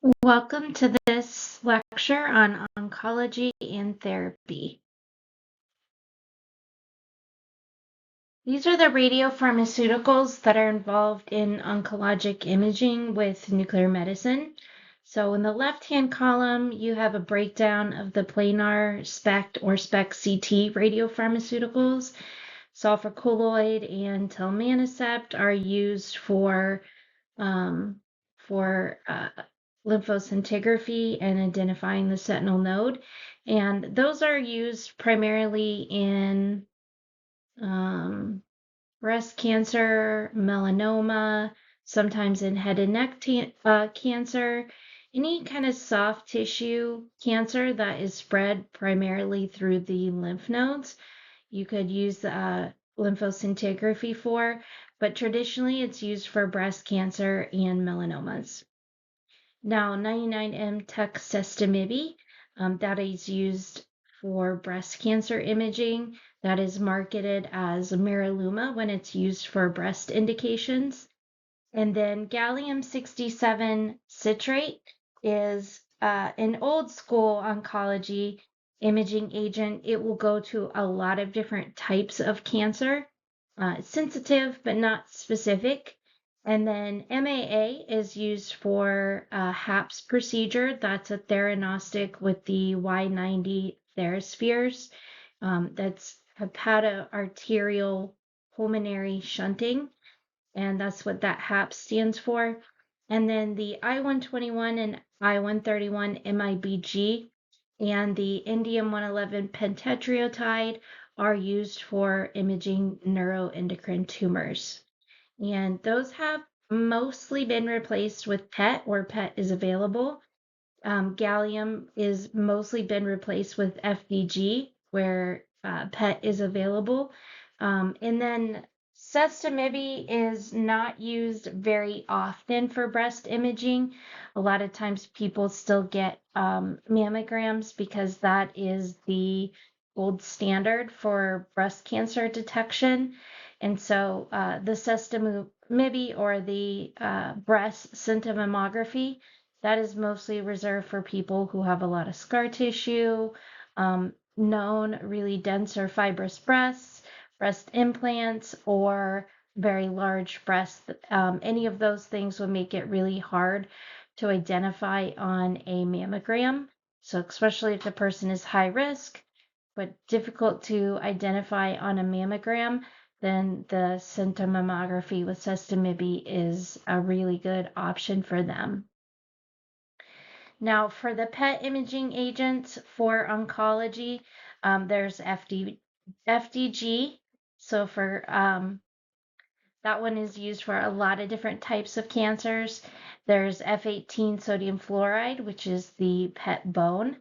Welcome to this lecture on oncology and therapy. These are the radiopharmaceuticals that are involved in oncologic imaging with nuclear medicine. So in the left-hand column, you have a breakdown of the planar SPECT or SPECT-CT radiopharmaceuticals. Sulfur colloid and tilmanocept are used um, for lymphoscintigraphy and identifying the sentinel node. And those are used primarily in breast cancer, melanoma, sometimes in head and neck cancer, any kind of soft tissue cancer that is spread primarily through the lymph nodes. You could use lymphoscintigraphy for, but traditionally it's used for breast cancer and melanomas. Now, 99M tuxestomibi, that is used for breast cancer imaging. That is marketed as Mariluma when it's used for breast indications. And then gallium-67 citrate is an old school oncology imaging agent. It will go to a lot of different types of cancer. It's sensitive, but not specific. And then MAA is used for HAPS procedure. That's a theranostic with the Y90 Theraspheres. That's hepatoarterial pulmonary shunting, and that's what that HAP stands for. And then the I-121 and I-131 MIBG and the indium-111 pentetriotide are used for imaging neuroendocrine tumors. And those have mostly been replaced with PET, where PET is available. Gallium is mostly been replaced with FDG, where PET is available. And then Sestamibi is not used very often for breast imaging. A lot of times people still get mammograms because that is the gold standard for breast cancer detection. And so the Sestamibi or the breast scintillammography, that is mostly reserved for people who have a lot of scar tissue, known really dense or fibrous breasts, breast implants, or very large breasts. Any of those things would make it really hard to identify on a mammogram. So especially if the person is high risk, but difficult to identify on a mammogram, then the scintillammography with sestamibi is a really good option for them. Now, for the PET imaging agents for oncology, there's FDG. So for that one is used for a lot of different types of cancers. There's F18 sodium fluoride, which is the PET bone.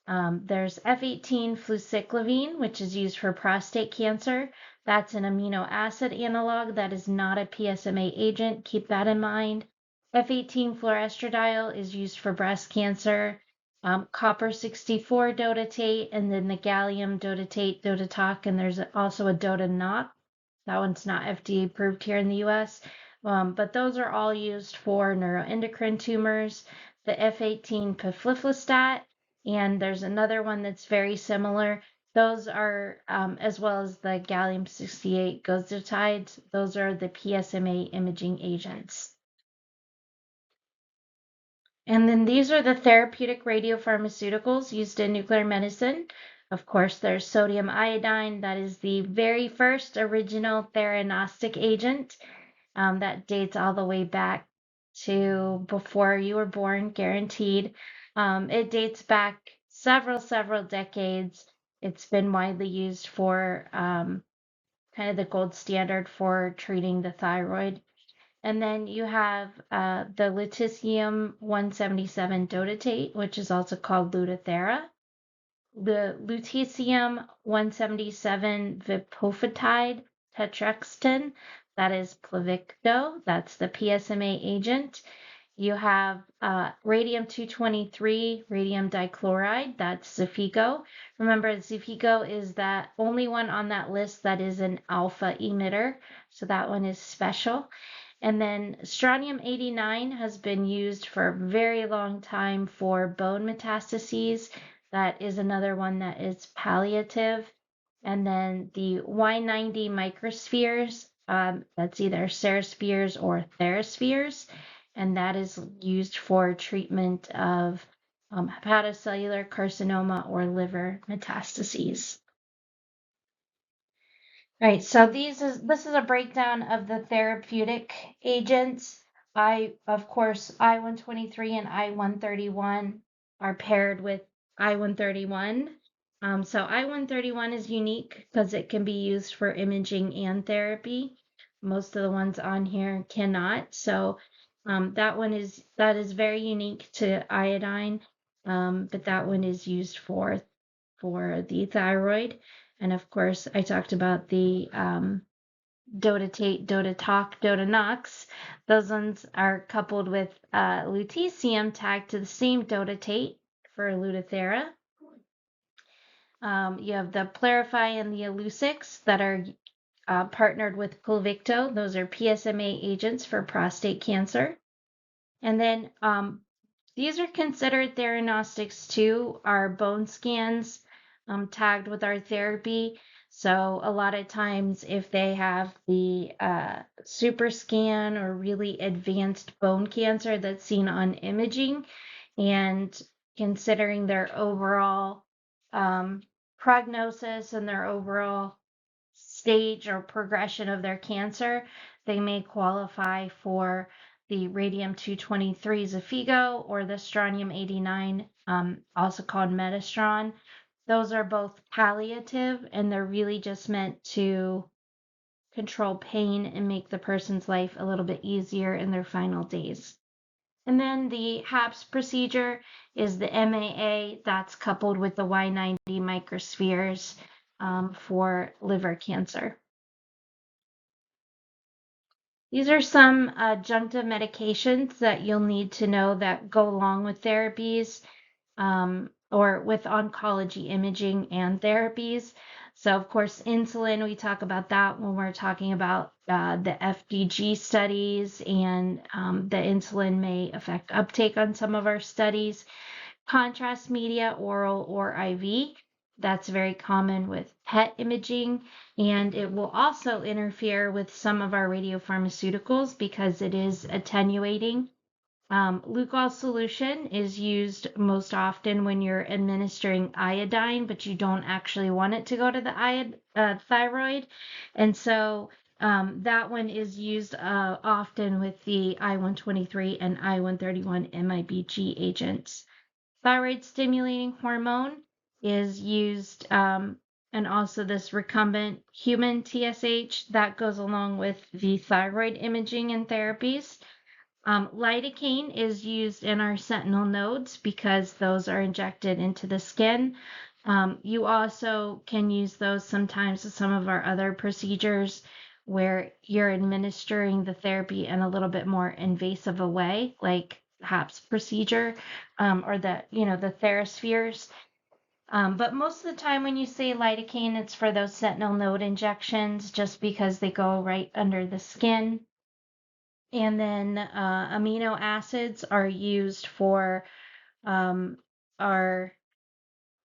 There's F18 fluciclovine, which is used for prostate cancer. That's an amino acid analog that is not a PSMA agent. Keep that in mind. F18 fluorestradiol is used for breast cancer. Copper 64 dotatate, and then the gallium dotatate, DOTATOC, and there's also a DOTANOC. That one's not FDA approved here in the US, but those are all used for neuroendocrine tumors. The F18 piflifostat, and there's another one that's very similar. Those are, as well as the gallium-68 gozatides, those are the PSMA imaging agents. And then these are the therapeutic radiopharmaceuticals used in nuclear medicine. Of course, there's sodium iodine. That is the very first original theranostic agent that dates all the way back to before you were born, guaranteed. It dates back several decades. It's been widely used for kind of the gold standard for treating the thyroid. And then you have the lutetium-177 dotatate, which is also called Lutathera. The lutetium-177 vipofatide tetrextin, that is Pluvicto, that's the PSMA agent. You have radium-223, radium dichloride, that's Xofigo. Remember, Xofigo is the only one on that list that is an alpha emitter, so that one is special. And then strontium-89 has been used for a very long time for bone metastases. That is another one that is palliative. And then the Y90 microspheres, that's either Ceraspheres or Theraspheres, and that is used for treatment of hepatocellular carcinoma or liver metastases. Right, so this is a breakdown of the therapeutic agents. Of course, I-123 and I-131 are paired with I-131. So I-131 is unique because it can be used for imaging and therapy. Most of the ones on here cannot. So that is very unique to iodine, but that one is used for the thyroid. And of course, I talked about the dotatate, dotatoc, dotanox. Those ones are coupled with lutetium tagged to the same dotatate for Lutathera. You have the Plerify and the Illucix that are partnered with Pluvicto. Those are PSMA agents for prostate cancer. And then these are considered theranostics too, our bone scans tagged with our therapy. So a lot of times if they have the super scan or really advanced bone cancer that's seen on imaging, and considering their overall prognosis and their overall stage or progression of their cancer, they may qualify for the radium-223 Xofigo or the strontium-89, also called Metastron. Those are both palliative, and they're really just meant to control pain and make the person's life a little bit easier in their final days. And then the HAPS procedure is the MAA that's coupled with the Y90 microspheres for liver cancer. These are some adjunctive medications that you'll need to know that go along with therapies or with oncology imaging and therapies. So, of course, insulin, we talk about that when we're talking about the FDG studies, and the insulin may affect uptake on some of our studies. Contrast media, oral or IV. That's very common with PET imaging, and it will also interfere with some of our radiopharmaceuticals because it is attenuating. Leucol solution is used most often when you're administering iodine, but you don't actually want it to go to the thyroid. And so that one is used often with the I-123 and I-131 MIBG agents. Thyroid stimulating hormone is used, and also this recombinant human TSH that goes along with the thyroid imaging and therapies. Lidocaine is used in our sentinel nodes because those are injected into the skin. You also can use those sometimes with some of our other procedures where you're administering the therapy in a little bit more invasive a way, like HAPS procedure, or the Theraspheres. But most of the time when you say lidocaine, it's for those sentinel node injections just because they go right under the skin. And then amino acids are used for our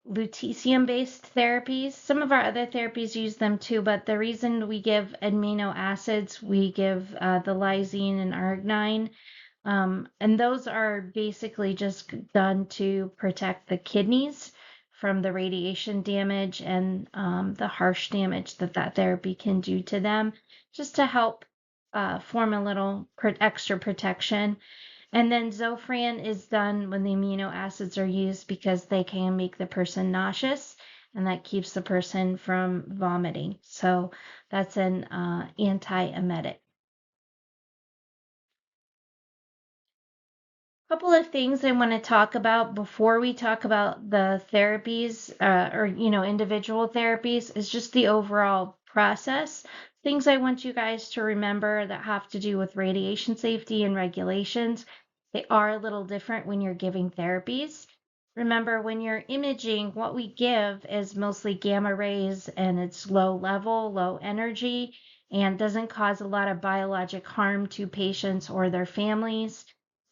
lutetium-based therapies. Some of our other therapies use them too, but the reason we give amino acids, we give the lysine and arginine, and those are basically just done to protect the kidneys from the radiation damage and the harsh damage that therapy can do to them, just to help form a little extra protection. And then Zofran is done when the amino acids are used because they can make the person nauseous, and that keeps the person from vomiting. So that's an antiemetic. Couple of things I want to talk about before we talk about the therapies, or individual therapies, is just the overall process. Things I want you guys to remember that have to do with radiation safety and regulations. They are a little different when you're giving therapies. Remember, when you're imaging, what we give is mostly gamma rays, and it's low level, low energy. and doesn't cause a lot of biologic harm to patients or their families.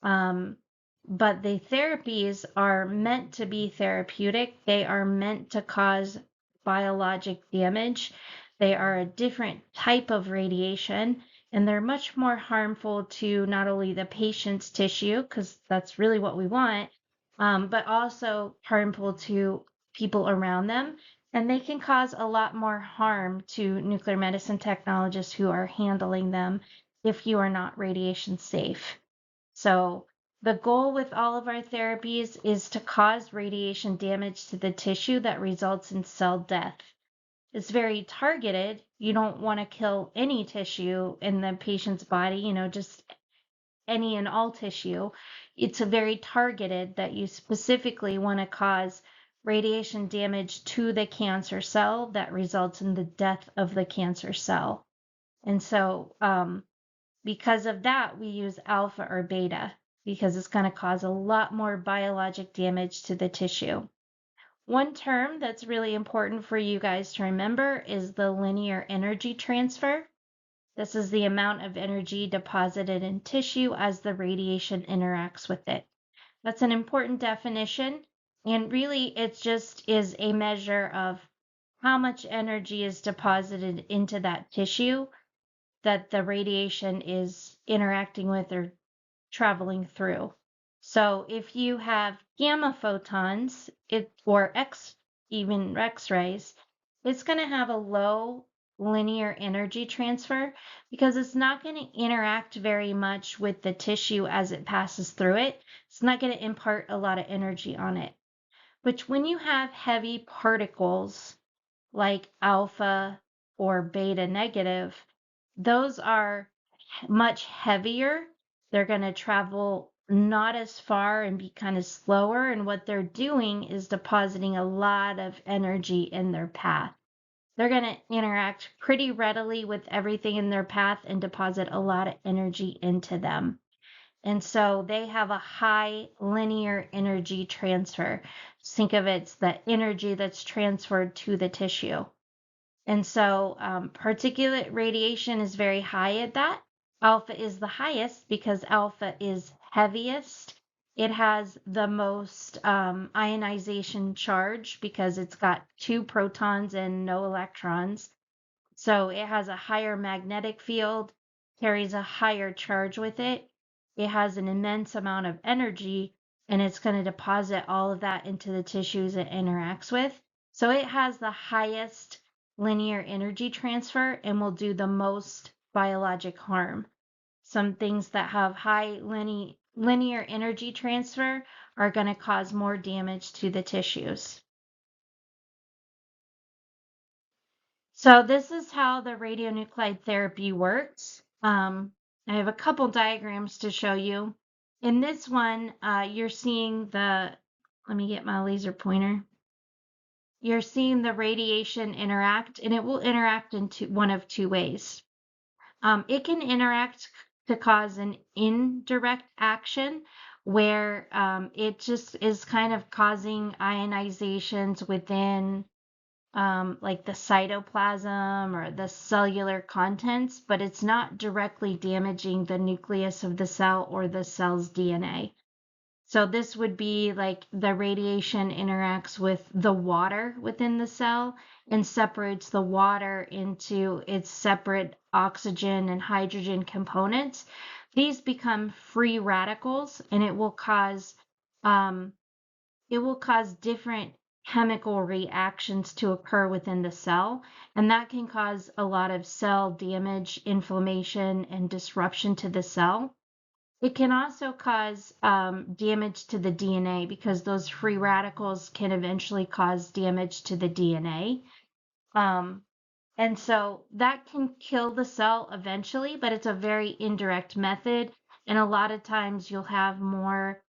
But the therapies are meant to be therapeutic. They are meant to cause biologic damage. They are a different type of radiation, and they're much more harmful to not only the patient's tissue, because that's really what we want, but also harmful to people around them. And they can cause a lot more harm to nuclear medicine technologists who are handling them if you are not radiation safe. So the goal with all of our therapies is to cause radiation damage to the tissue that results in cell death. It's very targeted. You don't want to kill any tissue in the patient's body, just any and all tissue. It's a very targeted that you specifically want to cause radiation damage to the cancer cell that results in the death of the cancer cell. And so, because of that, we use alpha or beta because it's going to cause a lot more biologic damage to the tissue. One term that's really important for you guys to remember is the linear energy transfer. This is the amount of energy deposited in tissue as the radiation interacts with it. That's an important definition, and really it just is a measure of how much energy is deposited into that tissue that the radiation is interacting with or traveling through. So if you have gamma photons, or even X-rays, it's going to have a low linear energy transfer because it's not going to interact very much with the tissue as it passes through it. It's not going to impart a lot of energy on it. But when you have heavy particles like alpha or beta negative, those are much heavier. They're going to travel not as far and be kind of slower. And what they're doing is depositing a lot of energy in their path. They're going to interact pretty readily with everything in their path and deposit a lot of energy into them. And so they have a high linear energy transfer. Just think of it as the energy that's transferred to the tissue. And so particulate radiation is very high at that. Alpha is the highest because alpha is heaviest. It has the most ionization charge because it's got 2 protons and no electrons. So it has a higher magnetic field, carries a higher charge with it. It has an immense amount of energy, and it's going to deposit all of that into the tissues it interacts with. So it has the highest linear energy transfer and will do the most biologic harm. Some things that have high linear energy transfer are going to cause more damage to the tissues. So this is how the radionuclide therapy works. I have a couple diagrams to show you. In this one, you're seeing let me get my laser pointer. You're seeing the radiation interact, and it will interact in one of 2 ways. It can interact to cause an indirect action where it just is kind of causing ionizations within like the cytoplasm or the cellular contents, but it's not directly damaging the nucleus of the cell or the cell's DNA. So this would be like the radiation interacts with the water within the cell and separates the water into its separate oxygen and hydrogen components. These become free radicals, and it will cause different chemical reactions to occur within the cell, and that can cause a lot of cell damage, inflammation, and disruption to the cell. It can also cause damage to the DNA because those free radicals can eventually cause damage to the DNA. And so that can kill the cell eventually, but it's a very indirect method. And a lot of times you'll have more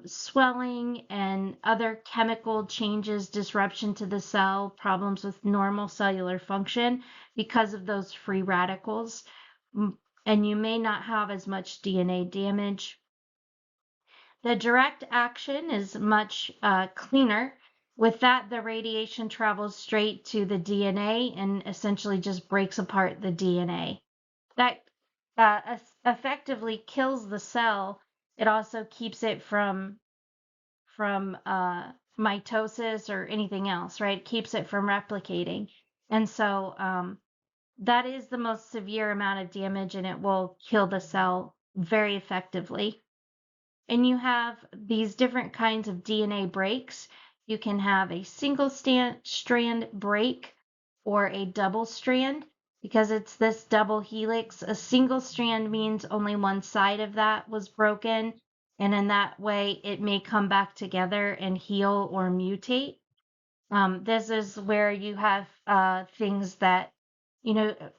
swelling and other chemical changes, disruption to the cell, problems with normal cellular function because of those free radicals. And you may not have as much DNA damage. The direct action is much cleaner. With that, the radiation travels straight to the DNA and essentially just breaks apart the DNA. That effectively kills the cell. It also keeps it from mitosis or anything else, right? It keeps it from replicating. And so that is the most severe amount of damage, and it will kill the cell very effectively. And you have these different kinds of DNA breaks. You can have a single strand break or a double strand. Because it's this double helix, a single strand means only one side of that was broken, and in that way it may come back together and heal or mutate. This is where you have things that,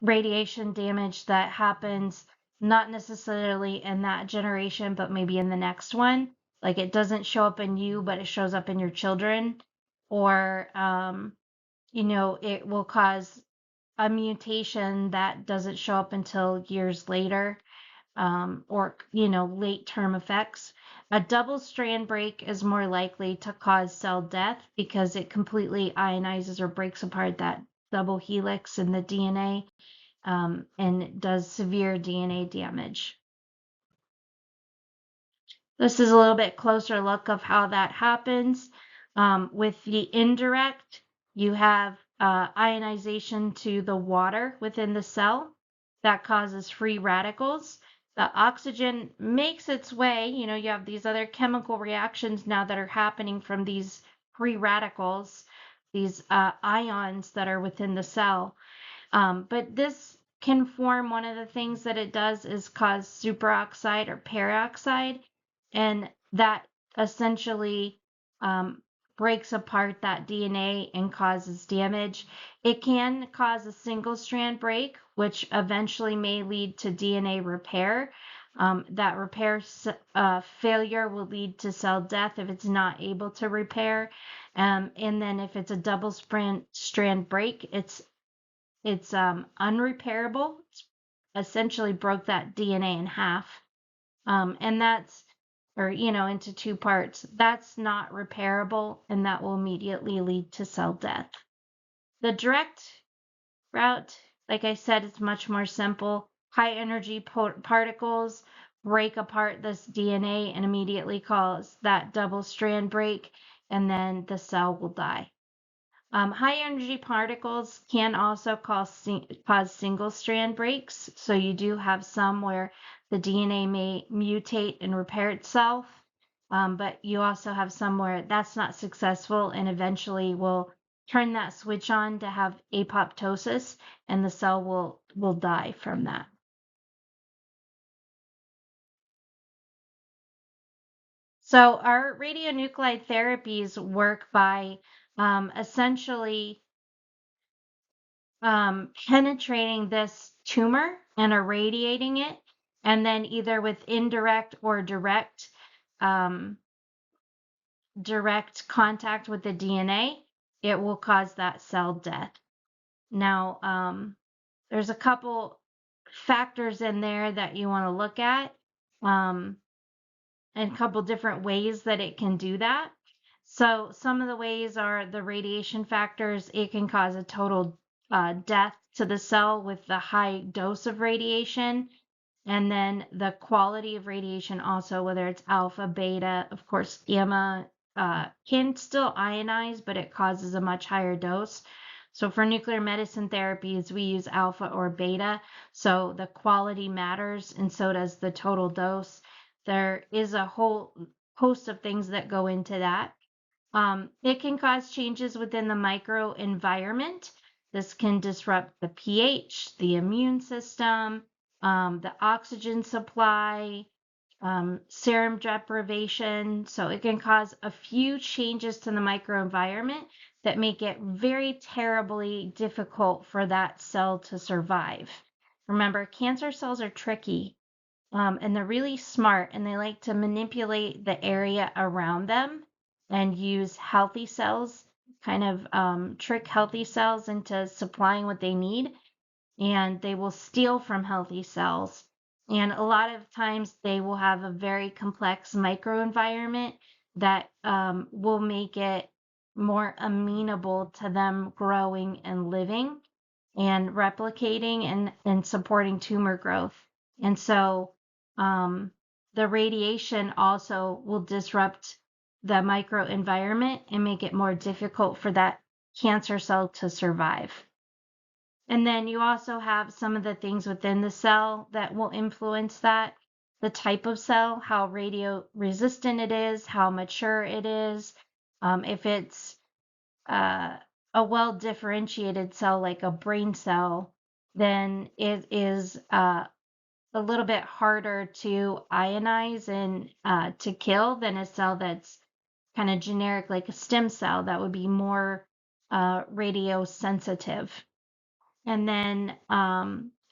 radiation damage that happens not necessarily in that generation, but maybe in the next one. Like it doesn't show up in you, but it shows up in your children. Or, it will cause a mutation that doesn't show up until years later, or late term effects. A double strand break is more likely to cause cell death because it completely ionizes or breaks apart that double helix in the DNA, and does severe DNA damage. This is a little bit closer look of how that happens. With the indirect, you have ionization to the water within the cell that causes free radicals. The oxygen makes its way, you have these other chemical reactions now that are happening from these free radicals, these ions that are within the cell. But this can form, one of the things that it does is cause superoxide or peroxide, and that essentially breaks apart that DNA and causes damage. It can cause a single strand break, which eventually may lead to DNA repair. That repair failure will lead to cell death if it's not able to repair. And then if it's a double strand break, it's unrepairable. It's essentially broke that DNA in half. And that's, or, into two parts. That's not repairable, and that will immediately lead to cell death. The direct route, like I said, it's much more simple. High energy particles break apart this DNA and immediately cause that double strand break, and then the cell will die. High energy particles can also cause single strand breaks. So you do have some where the DNA may mutate and repair itself. But you also have some where that's not successful and eventually will turn that switch on to have apoptosis, and the cell will die from that. So our radionuclide therapies work by essentially penetrating this tumor and irradiating it, and then either with indirect or direct contact with the DNA, it will cause that cell death. Now, there's a couple factors in there that you want to look at, and a couple different ways that it can do that. So some of the ways are the radiation factors. It can cause a total death to the cell with the high dose of radiation. And then the quality of radiation also, whether it's alpha, beta, of course, gamma can still ionize, but it causes a much higher dose. So for nuclear medicine therapies, we use alpha or beta. So the quality matters, and so does the total dose. There is a whole host of things that go into that. It can cause changes within the microenvironment. This can disrupt the pH, the immune system, the oxygen supply, serum deprivation. So it can cause a few changes to the microenvironment that make it very terribly difficult for that cell to survive. Remember, cancer cells are tricky, and they're really smart, and they like to manipulate the area around them and use healthy cells, kind of trick healthy cells into supplying what they need, and they will steal from healthy cells. And a lot of times they will have a very complex microenvironment that will make it more amenable to them growing and living and replicating and supporting tumor growth. And so the radiation also will disrupt the microenvironment and make it more difficult for that cancer cell to survive. And then you also have some of the things within the cell that will influence that. The type of cell, how radio resistant it is, how mature it is. If it's a well differentiated cell like a brain cell, then it is a little bit harder to ionize and to kill than a cell that's kind of generic, like a stem cell that would be more radio sensitive. And then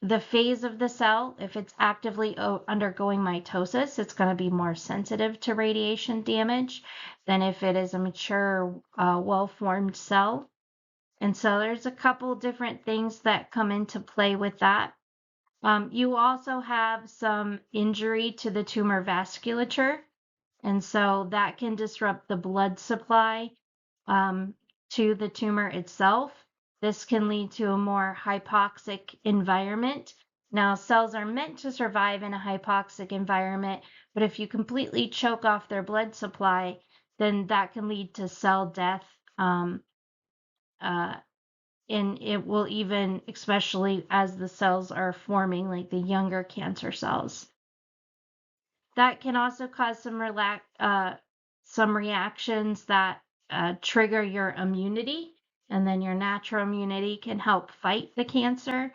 the phase of the cell, if it's actively undergoing mitosis, it's going to be more sensitive to radiation damage than if it is a mature, well-formed cell. And so there's a couple different things that come into play with that. You also have some injury to the tumor vasculature, and so that can disrupt the blood supply to the tumor itself. This can lead to a more hypoxic environment. Now, cells are meant to survive in a hypoxic environment, but if you completely choke off their blood supply, then that can lead to cell death. And it will even, especially as the cells are forming, like the younger cancer cells. That can also cause some reactions that trigger your immunity, and then your natural immunity can help fight the cancer.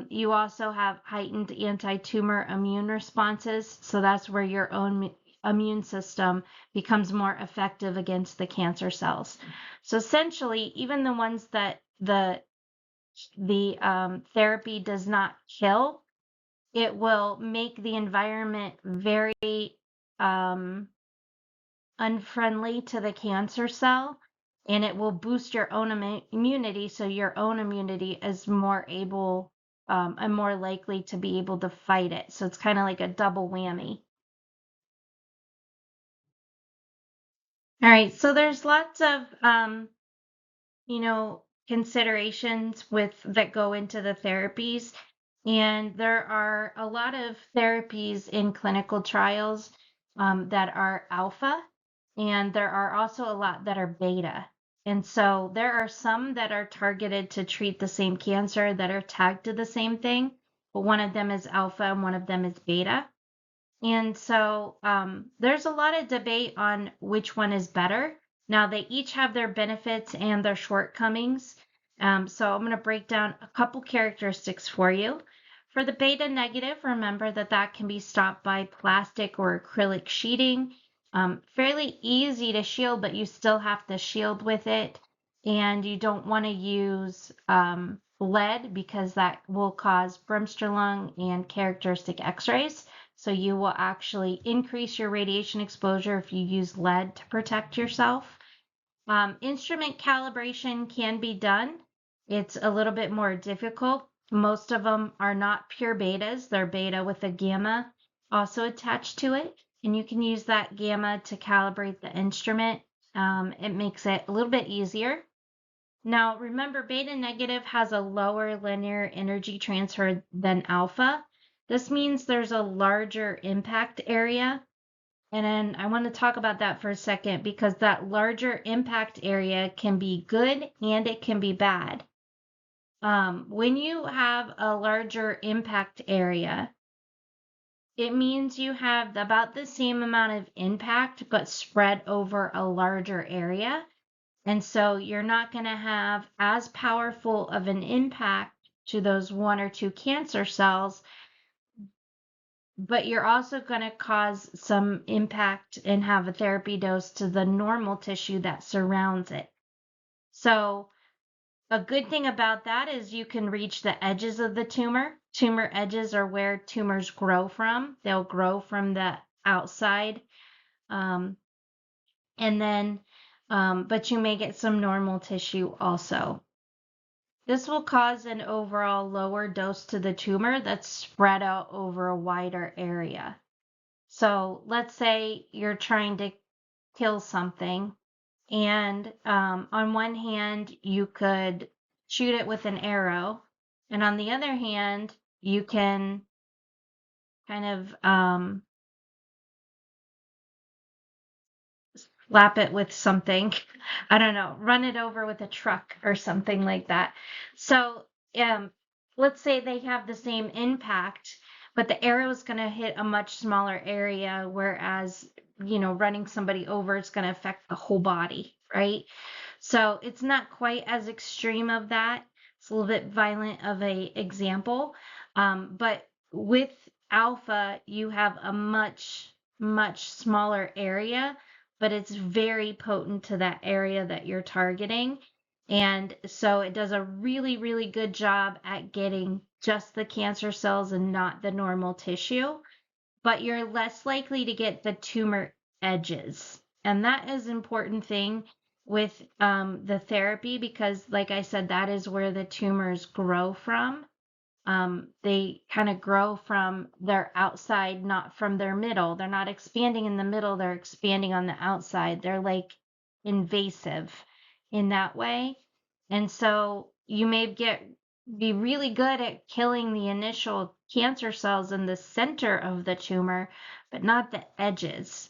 You also have heightened anti-tumor immune responses, so that's where your own immune system becomes more effective against the cancer cells. So essentially, even the ones that the therapy does not kill, it will make the environment very unfriendly to the cancer cell, and it will boost your own immunity, so your own immunity is more able and more likely to be able to fight it. So it's kind of like a double whammy. All right, so there's lots of considerations that go into the therapies. And there are a lot of therapies in clinical trials that are alpha, and there are also a lot that are beta. And so there are some that are targeted to treat the same cancer that are tagged to the same thing, but one of them is alpha and one of them is beta. And so there's a lot of debate on which one is better. Now, they each have their benefits and their shortcomings. So I'm going to break down a couple characteristics for you. For the beta negative, remember that can be stopped by plastic or acrylic sheeting. Fairly easy to shield, but you still have to shield with it. And you don't want to use lead because that will cause Bremster lung and characteristic x-rays. So you will actually increase your radiation exposure if you use lead to protect yourself. Instrument calibration can be done. It's a little bit more difficult. Most of them are not pure betas. They're beta with a gamma also attached to it. And you can use that gamma to calibrate the instrument. It makes it a little bit easier. Now, remember, beta negative has a lower linear energy transfer than alpha. This means there's a larger impact area. And then I want to talk about that for a second because that larger impact area can be good and it can be bad. When you have a larger impact area, it means you have about the same amount of impact but spread over a larger area. And so you're not going to have as powerful of an impact to those one or two cancer cells, but you're also going to cause some impact and have a therapy dose to the normal tissue that surrounds it. So a good thing about that is you can reach the edges of the tumor. Tumor edges are where tumors grow from. They'll grow from the outside. But you may get some normal tissue also. This will cause an overall lower dose to the tumor that's spread out over a wider area. So let's say you're trying to kill something And on one hand, you could shoot it with an arrow, and on the other hand, you can kind of slap it with something. I don't know, run it over with a truck or something like that. So, um, let's say they have the same impact, but the arrow is going to hit a much smaller area, whereas, running somebody over is going to affect the whole body, right? So it's not quite as extreme of that. It's a little bit violent of a example. But with alpha, you have a much, much smaller area, but it's very potent to that area that you're targeting. And so it does a really, really good job at getting just the cancer cells and not the normal tissue, but you're less likely to get the tumor edges. And that is an important thing with the therapy because, like I said, that is where the tumors grow from. They kind of grow from their outside, not from their middle. They're not expanding in the middle, they're expanding on the outside. They're like invasive in that way. And so you may be really good at killing the initial cancer cells in the center of the tumor, but not the edges.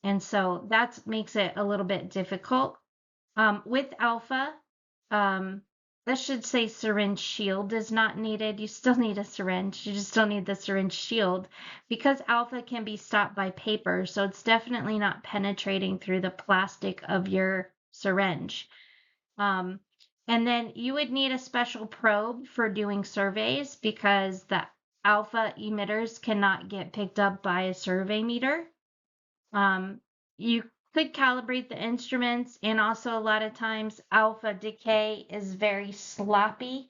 And so that makes it a little bit difficult. With alpha, um, this should say syringe shield is not needed. You still need a syringe. You just don't need the syringe shield because alpha can be stopped by paper. So it's definitely not penetrating through the plastic of your syringe. Um, and then you would need a special probe for doing surveys because the alpha emitters cannot get picked up by a survey meter. You could calibrate the instruments, and also a lot of times alpha decay is very sloppy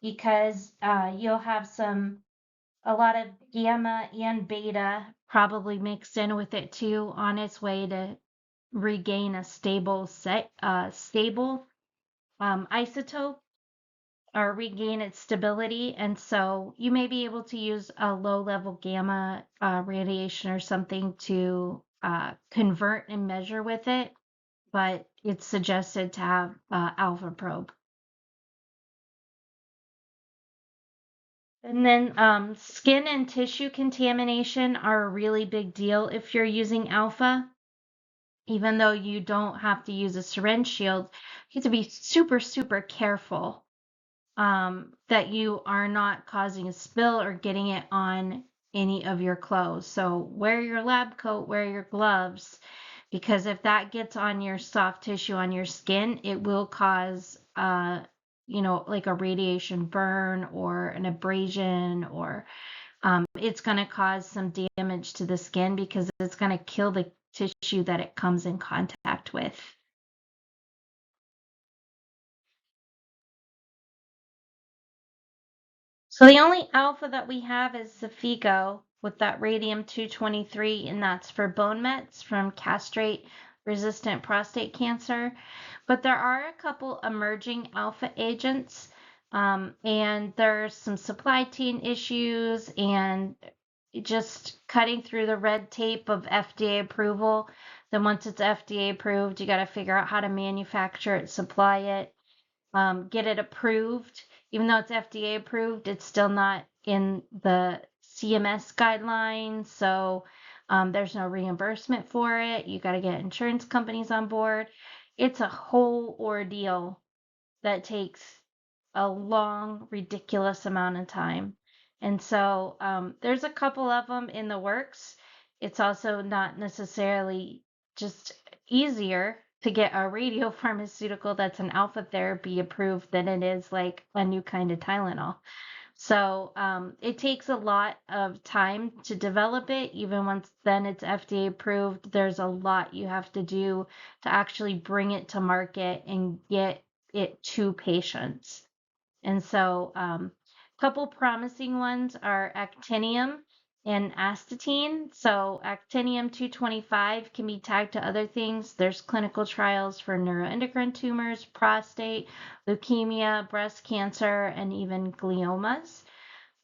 because you'll have a lot of gamma and beta probably mixed in with it too on its way to regain a stable isotope or regain its stability. And so you may be able to use a low level gamma radiation or something to convert and measure with it, but it's suggested to have alpha probe. And then skin and tissue contamination are a really big deal if you're using alpha. Even though you don't have to use a syringe shield, you have to be super, super careful that you are not causing a spill or getting it on any of your clothes. So wear your lab coat, wear your gloves, because if that gets on your soft tissue on your skin, it will cause, like a radiation burn or an abrasion, or it's going to cause some damage to the skin because it's going to kill the tissue that it comes in contact with. So the only alpha that we have is Xofigo with that radium-223, and that's for bone mets from castrate-resistant prostate cancer. But there are a couple emerging alpha agents, and there's some supply chain issues and just cutting through the red tape of FDA approval. Then once it's FDA approved, you got to figure out how to manufacture it, supply it, get it approved. Even though it's FDA approved, it's still not in the CMS guidelines. So there's no reimbursement for it. You got to get insurance companies on board. It's a whole ordeal that takes a long, ridiculous amount of time. And so there's a couple of them in the works. It's also not necessarily just easier to get a radiopharmaceutical that's an alpha therapy approved than it is like a new kind of Tylenol. So it takes a lot of time to develop it. Even once then it's FDA approved, there's a lot you have to do to actually bring it to market and get it to patients. And so a couple promising ones are actinium and astatine. So actinium-225 can be tagged to other things. There's clinical trials for neuroendocrine tumors, prostate, leukemia, breast cancer, and even gliomas.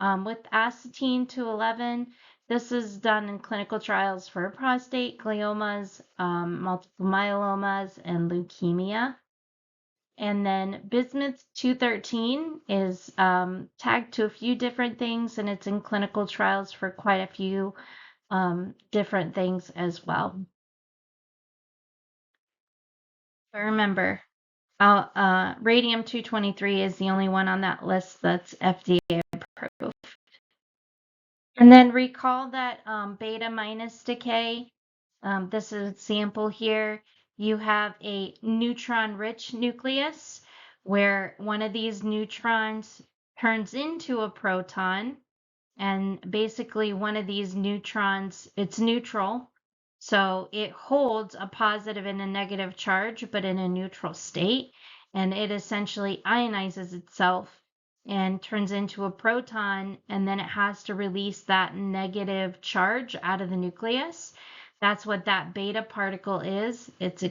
With astatine-211, This is done in clinical trials for prostate, gliomas, multiple myelomas, and leukemia. And then bismuth 213 is tagged to a few different things, and it's in clinical trials for quite a few different things as well. But remember, radium 223 is the only one on that list that's FDA approved. And then recall that beta minus decay. This is an example here. You have a neutron-rich nucleus where one of these neutrons turns into a proton, and basically one of these neutrons, it's neutral, so it holds a positive and a negative charge, but in a neutral state, and it essentially ionizes itself and turns into a proton, and then it has to release that negative charge out of the nucleus. That's what that beta particle is. It's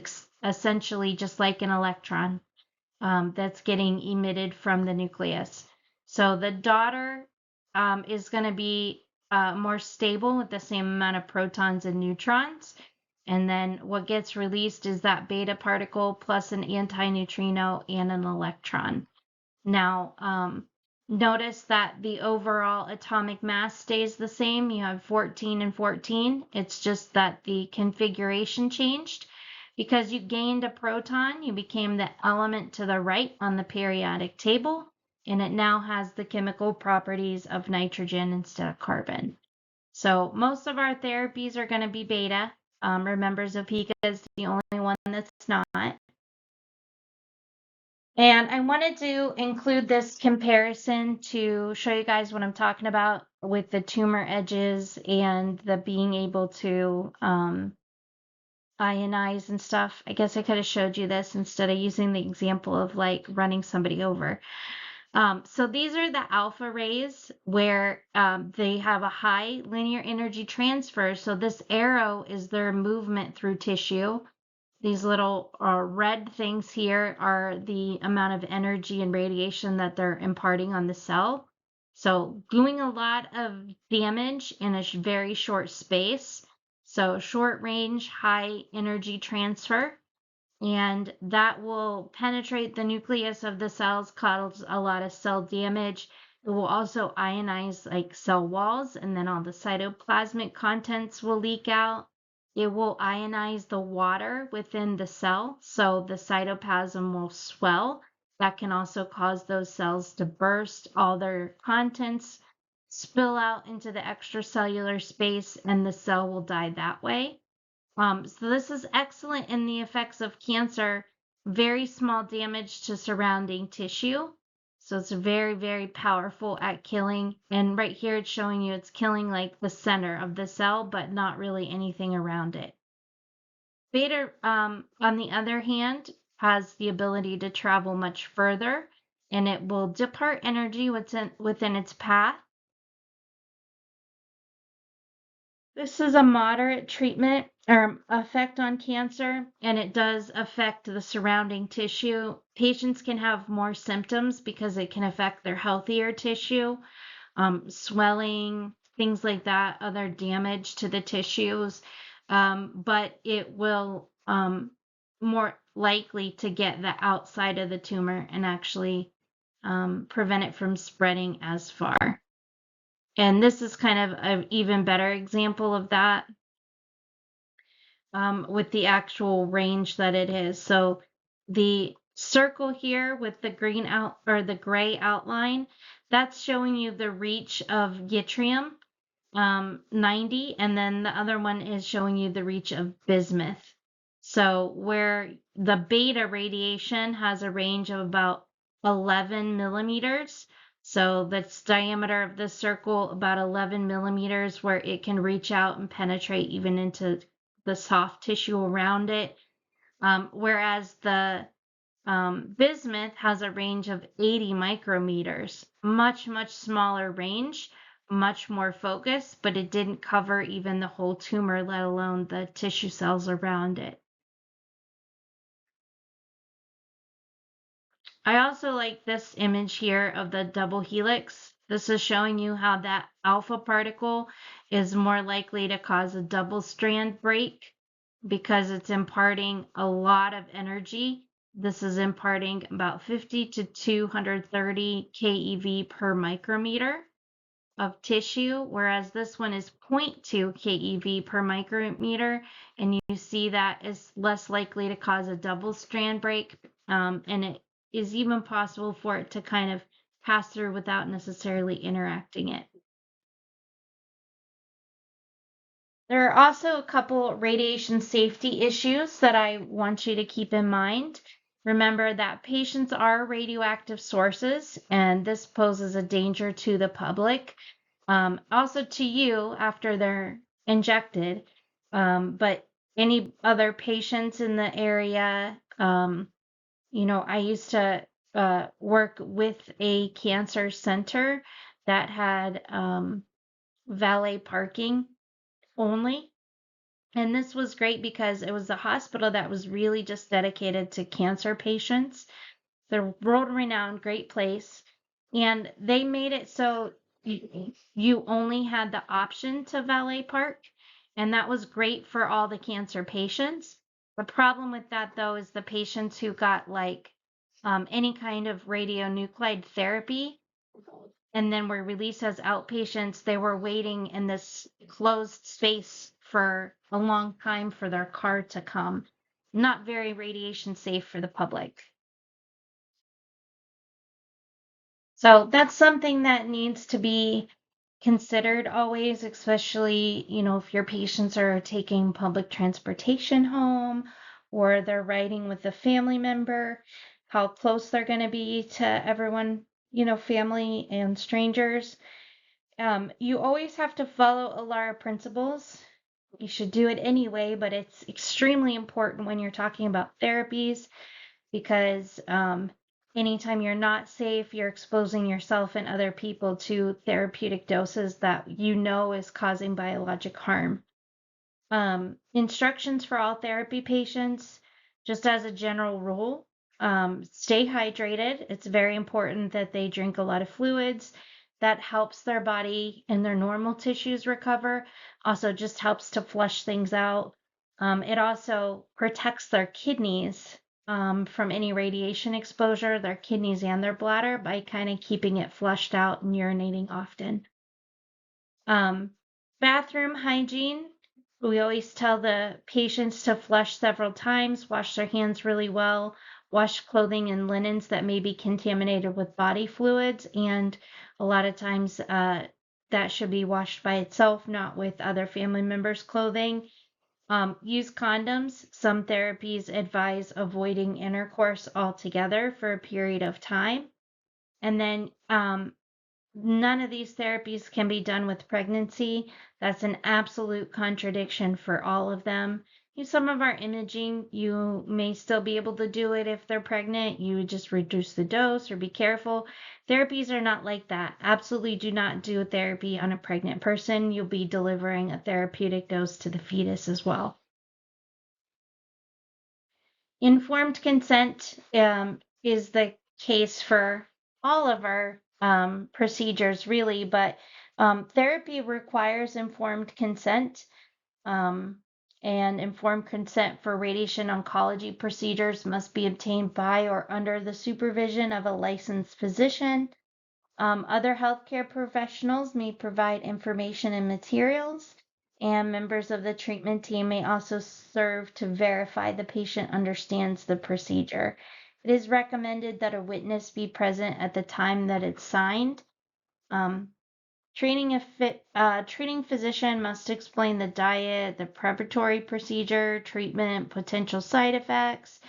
essentially just like an electron that's getting emitted from the nucleus. So the daughter is going to be more stable with the same amount of protons and neutrons. And then what gets released is that beta particle plus an antineutrino and an electron. Now, notice that the overall atomic mass stays the same. You have 14 and 14. It's just that the configuration changed. Because you gained a proton, you became the element to the right on the periodic table, and it now has the chemical properties of nitrogen instead of carbon. So most of our therapies are going to be beta. Remember, Zopika is the only one that's not. And I wanted to include this comparison to show you guys what I'm talking about with the tumor edges and the being able to ionize and stuff. I guess I could have showed you this instead of using the example of like running somebody over. So these are the alpha rays where they have a high linear energy transfer. So this arrow is their movement through tissue. These little red things here are the amount of energy and radiation that they're imparting on the cell. So doing a lot of damage in a very short space. So short range, high energy transfer. And that will penetrate the nucleus of the cells, cause a lot of cell damage. It will also ionize like cell walls, and then all the cytoplasmic contents will leak out. It will ionize the water within the cell, so the cytoplasm will swell. That can also cause those cells to burst, all their contents spill out into the extracellular space, and the cell will die that way. So this is excellent in the effects of cancer, very small damage to surrounding tissue. So it's very, very powerful at killing. And right here, it's showing you it's killing like the center of the cell, but not really anything around it. Beta, on the other hand, has the ability to travel much further, and it will depart energy within its path. This is a moderate treatment or effect on cancer, and it does affect the surrounding tissue. Patients can have more symptoms because it can affect their healthier tissue, swelling, things like that, other damage to the tissues. But it will more likely to get the outside of the tumor and actually prevent it from spreading as far. And this is kind of an even better example of that with the actual range that it is. So the circle here with the green out or the gray outline, that's showing you the reach of yttrium 90, and then the other one is showing you the reach of bismuth. So where the beta radiation has a range of about 11 millimeters, so that's diameter of the circle about 11 millimeters, where it can reach out and penetrate even into the soft tissue around it. Whereas the bismuth has a range of 80 micrometers, much, much smaller range, much more focused, but it didn't cover even the whole tumor, let alone the tissue cells around it. I also like this image here of the double helix. This is showing you how that alpha particle is more likely to cause a double strand break because it's imparting a lot of energy. This is imparting about 50 to 230 keV per micrometer of tissue, whereas this one is zero point 0.2 keV per micrometer, and you see that is less likely to cause a double strand break, and it is even possible for it to kind of pass through without necessarily interacting it. There are also a couple radiation safety issues that I want you to keep in mind. Remember that patients are radioactive sources, and this poses a danger to the public, also to you after they're injected. But any other patients in the area, I used to work with a cancer center that had valet parking only. And this was great because it was a hospital that was really just dedicated to cancer patients. They're world-renowned, great place. And they made it so you only had the option to valet park. And that was great for all the cancer patients. The problem with that, though, is the patients who got like any kind of radionuclide therapy and then were released as outpatients, they were waiting in this closed space for a long time for their car to come. Not very radiation safe for the public. So that's something that needs to be considered always, especially, if your patients are taking public transportation home or they're riding with a family member, how close they're going to be to everyone, family and strangers. You always have to follow ALARA principles. You should do it anyway, but it's extremely important when you're talking about therapies because anytime you're not safe, you're exposing yourself and other people to therapeutic doses that is causing biologic harm. Instructions for all therapy patients, just as a general rule, stay hydrated. It's very important that they drink a lot of fluids. That helps their body and their normal tissues recover. Also, just helps to flush things out. It also protects their kidneys from any radiation exposure, their kidneys and their bladder, by kind of keeping it flushed out and urinating often. Bathroom hygiene. We always tell the patients to flush several times, wash their hands really well, wash clothing and linens that may be contaminated with body fluids, and a lot of times that should be washed by itself, not with other family members' clothing. Use condoms. Some therapies advise avoiding intercourse altogether for a period of time. And then none of these therapies can be done with pregnancy. That's an absolute contradiction for all of them. Some of our imaging, you may still be able to do it if they're pregnant. You would just reduce the dose or be careful. Therapies are not like that. Absolutely do not do therapy on a pregnant person. You'll be delivering a therapeutic dose to the fetus as well. Informed consent is the case for all of our procedures, really, but therapy requires informed consent. And informed consent for radiation oncology procedures must be obtained by or under the supervision of a licensed physician. Other healthcare professionals may provide information and materials, and members of the treatment team may also serve to verify the patient understands the procedure. It is recommended that a witness be present at the time that it's signed. Treating physician must explain the diet, the preparatory procedure, treatment, potential side effects,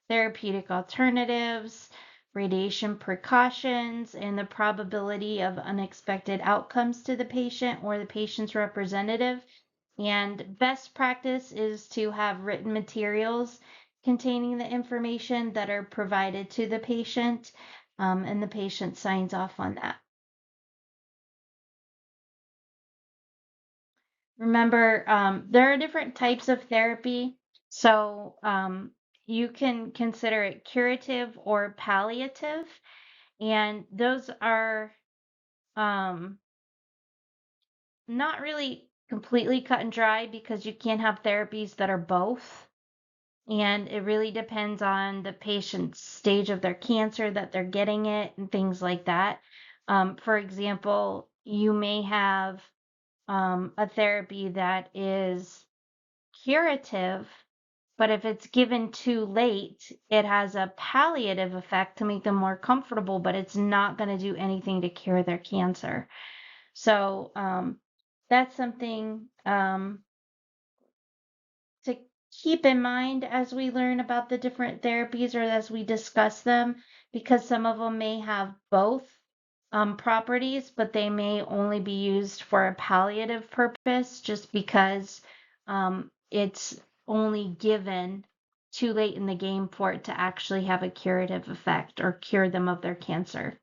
therapeutic alternatives, radiation precautions, and the probability of unexpected outcomes to the patient or the patient's representative. And best practice is to have written materials containing the information that are provided to the patient, and the patient signs off on that. Remember, there are different types of therapy. So you can consider it curative or palliative. And those are not really completely cut and dry because you can't have therapies that are both. And it really depends on the patient's stage of their cancer that they're getting it and things like that. For example, you may have a therapy that is curative, but if it's given too late, it has a palliative effect to make them more comfortable, but it's not going to do anything to cure their cancer. So that's something to keep in mind as we learn about the different therapies or as we discuss them, because some of them may have both properties, but they may only be used for a palliative purpose just because it's only given too late in the game for it to actually have a curative effect or cure them of their cancer.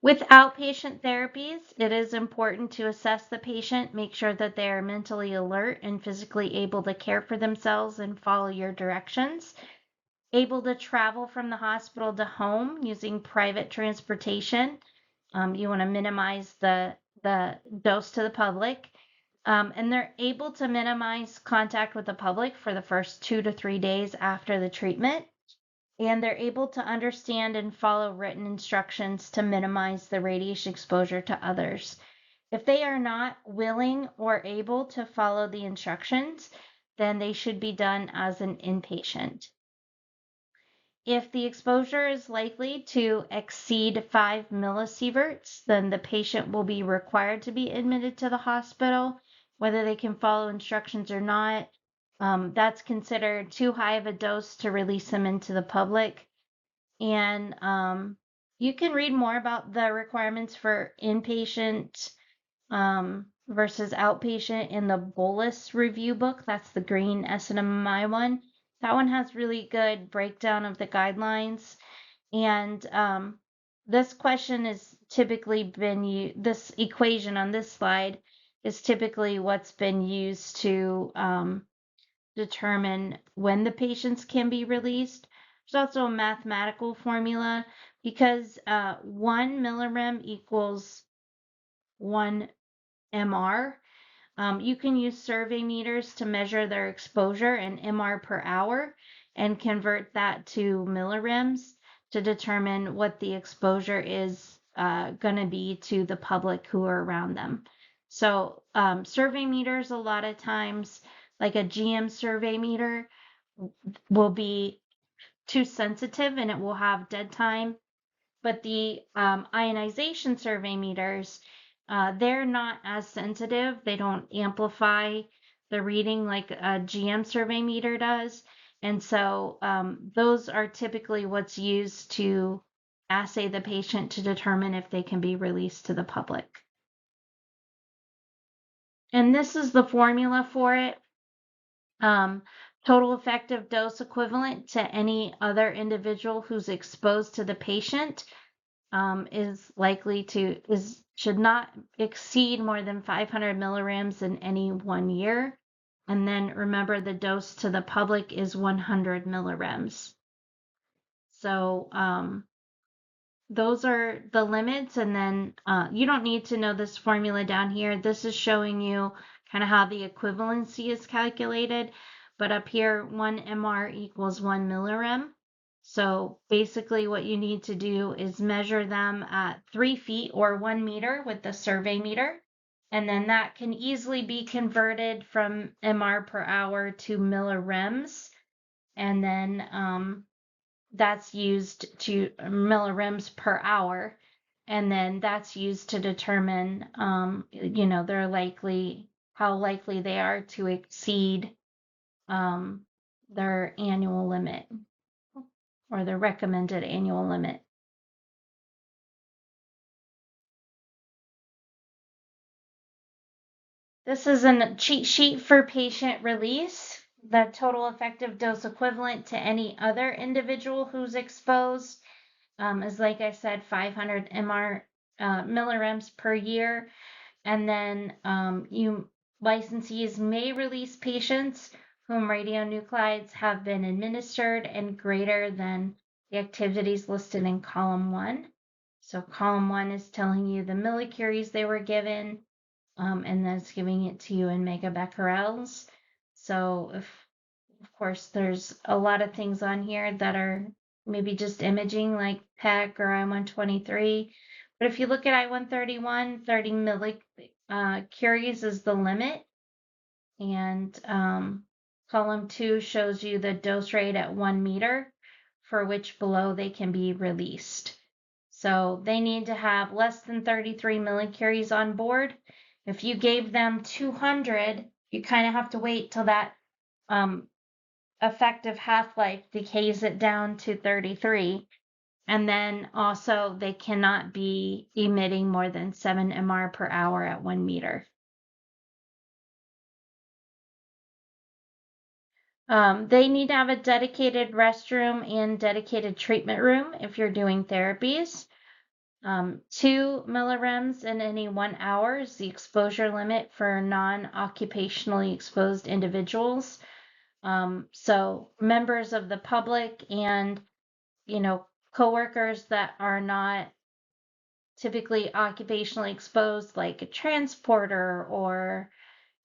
With outpatient therapies, it is important to assess the patient, make sure that they are mentally alert and physically able to care for themselves and follow your directions. Able to travel from the hospital to home using private transportation. You want to minimize the dose to the public. And they're able to minimize contact with the public for the first 2 to 3 days after the treatment. And they're able to understand and follow written instructions to minimize the radiation exposure to others. If they are not willing or able to follow the instructions, then they should be done as an inpatient. If the exposure is likely to exceed 5 millisieverts, then the patient will be required to be admitted to the hospital, whether they can follow instructions or not. That's considered too high of a dose to release them into the public. And you can read more about the requirements for inpatient versus outpatient in the bolus review book. That's the green SNMI one. That one has really good breakdown of the guidelines. And this question is typically been this equation on this slide is typically what's been used to determine when the patients can be released. There's also a mathematical formula because 1 millirem equals 1 MR. You can use survey meters to measure their exposure in MR per hour and convert that to millirems to determine what the exposure is going to be to the public who are around them. So survey meters, a lot of times, like a GM survey meter, will be too sensitive and it will have dead time. But the ionization survey meters, they're not as sensitive. They don't amplify the reading like a GM survey meter does. And so those are typically what's used to assay the patient to determine if they can be released to the public. And this is the formula for it. Total effective dose equivalent to any other individual who's exposed to the patient is likely to should not exceed more than 500 milligrams in any 1 year. And then remember the dose to the public is 100 milligrams. So those are the limits. And then you don't need to know this formula down here. This is showing you kind of how the equivalency is calculated. But up here, 1 MR equals 1 millirem. So basically what you need to do is measure them at 3 feet or 1 meter with the survey meter. And then that can easily be converted from MR per hour to millirems. And then that's used to millirems per hour. And then that's used to determine, they're how likely they are to exceed their annual limit or the recommended annual limit. This is a cheat sheet for patient release. The total effective dose equivalent to any other individual who's exposed is, like I said, 500 millirems per year. And then licensees may release patients whom radionuclides have been administered and greater than the activities listed in column 1. So column 1 is telling you the millicuries they were given. and then it's giving it to you in megabecquerels. So of course, there's a lot of things on here that are maybe just imaging like PEC or I-123. But if you look at I-131, 30 millicuries is the limit. And column 2 shows you the dose rate at 1 meter for which below they can be released. So they need to have less than 33 millicuries on board. If you gave them 200, you kind of have to wait till that effective half-life decays it down to 33. And then also they cannot be emitting more than 7 MR per hour at 1 meter. They need to have a dedicated restroom and dedicated treatment room if you're doing therapies. 2 millirems in any 1 hour is the exposure limit for non-occupationally exposed individuals. So members of the public and, coworkers that are not typically occupationally exposed, like a transporter or,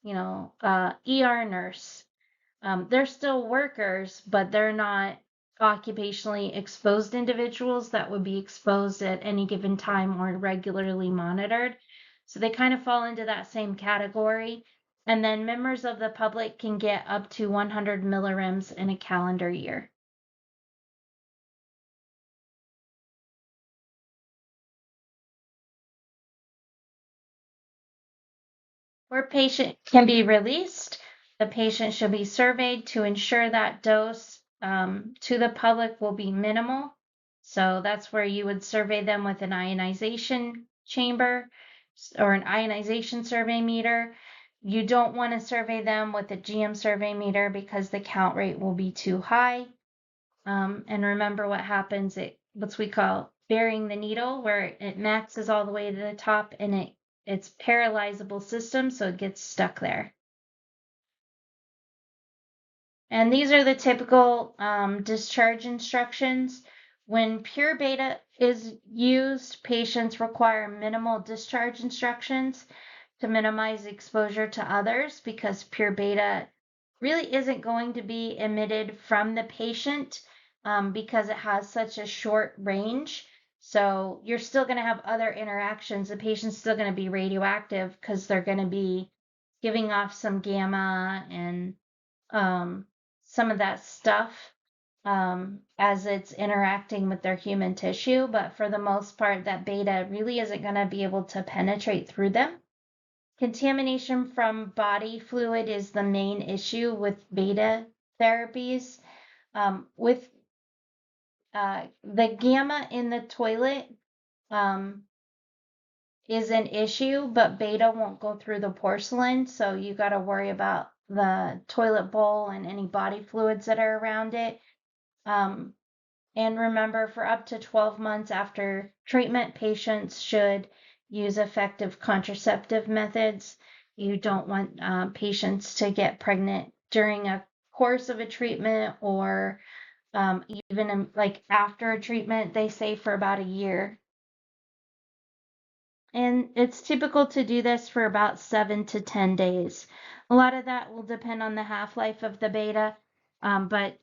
ER nurse. They're still workers, but they're not occupationally exposed individuals that would be exposed at any given time or regularly monitored. So they kind of fall into that same category. And then members of the public can get up to 100 millirems in a calendar year. Where patient can be released, the patient should be surveyed to ensure that dose to the public will be minimal. So that's where you would survey them with an ionization chamber or an ionization survey meter. You don't want to survey them with a GM survey meter because the count rate will be too high. And remember what happens, what we call burying the needle, where it maxes all the way to the top and it's paralyzable system, so it gets stuck there. And these are the typical discharge instructions. When pure beta is used, patients require minimal discharge instructions to minimize exposure to others because pure beta really isn't going to be emitted from the patient because it has such a short range. So you're still going to have other interactions. The patient's still going to be radioactive because they're going to be giving off some gamma and some of that stuff as it's interacting with their human tissue. But for the most part, that beta really isn't going to be able to penetrate through them. Contamination from body fluid is the main issue with beta therapies. With the gamma in the toilet is an issue, but beta won't go through the porcelain, so you got to worry about the toilet bowl and any body fluids that are around it. And remember, for up to 12 months after treatment, patients should use effective contraceptive methods. You don't want patients to get pregnant during a course of a treatment or even like after a treatment, they say for about a year. And it's typical to do this for about 7 to 10 days. A lot of that will depend on the half-life of the beta, but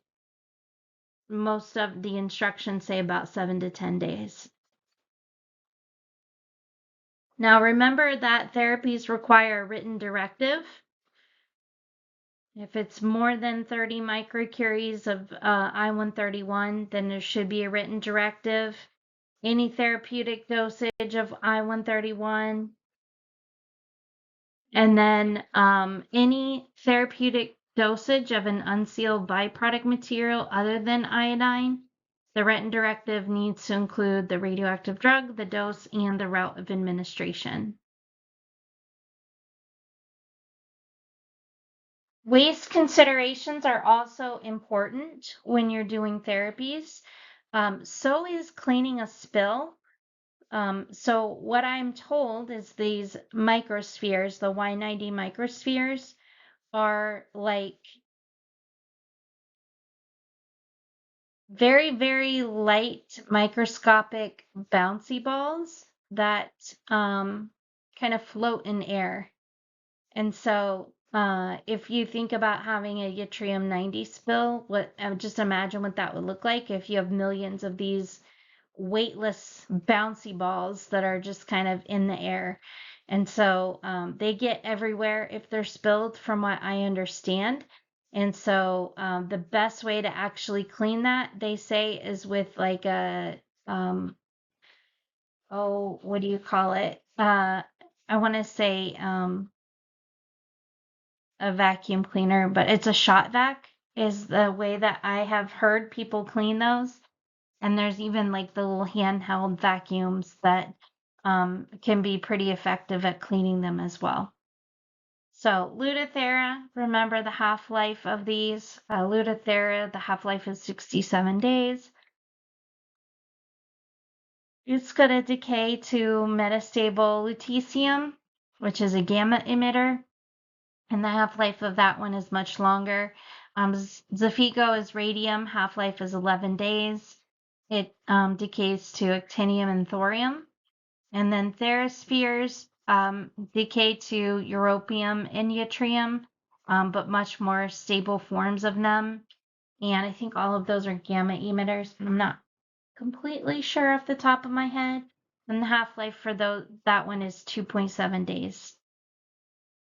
most of the instructions say about 7 to 10 days. Now remember that therapies require a written directive. If it's more than 30 microcuries of I-131, then there should be a written directive. Any therapeutic dosage of I-131, and then any therapeutic dosage of an unsealed byproduct material other than iodine, the written directive needs to include the radioactive drug, the dose, and the route of administration. Waste considerations are also important when you're doing therapies. So is cleaning a spill. So what I'm told is these microspheres, the Y90 microspheres, are like very, very light microscopic bouncy balls that kind of float in air. And so, if you think about having a yttrium 90 spill, just imagine what that would look like if you have millions of these weightless bouncy balls that are just kind of in the air. And so they get everywhere if they're spilled, from what I understand. And so the best way to actually clean that, they say, is with like um, oh, what do you call it? I want to say a vacuum cleaner, but it's a shot vac is the way that I have heard people clean those. And there's even like the little handheld vacuums that can be pretty effective at cleaning them as well. So Lutathera, remember the half-life of these. Lutathera, the half-life is 67 days. It's going to decay to metastable lutetium, which is a gamma emitter, and the half-life of that one is much longer. Xofigo is radium, half-life is 11 days. It decays to actinium and thorium. And then Theraspheres decay to europium and yttrium, but much more stable forms of them. And I think all of those are gamma emitters. I'm not completely sure off the top of my head. And the half-life for that one is 2.7 days.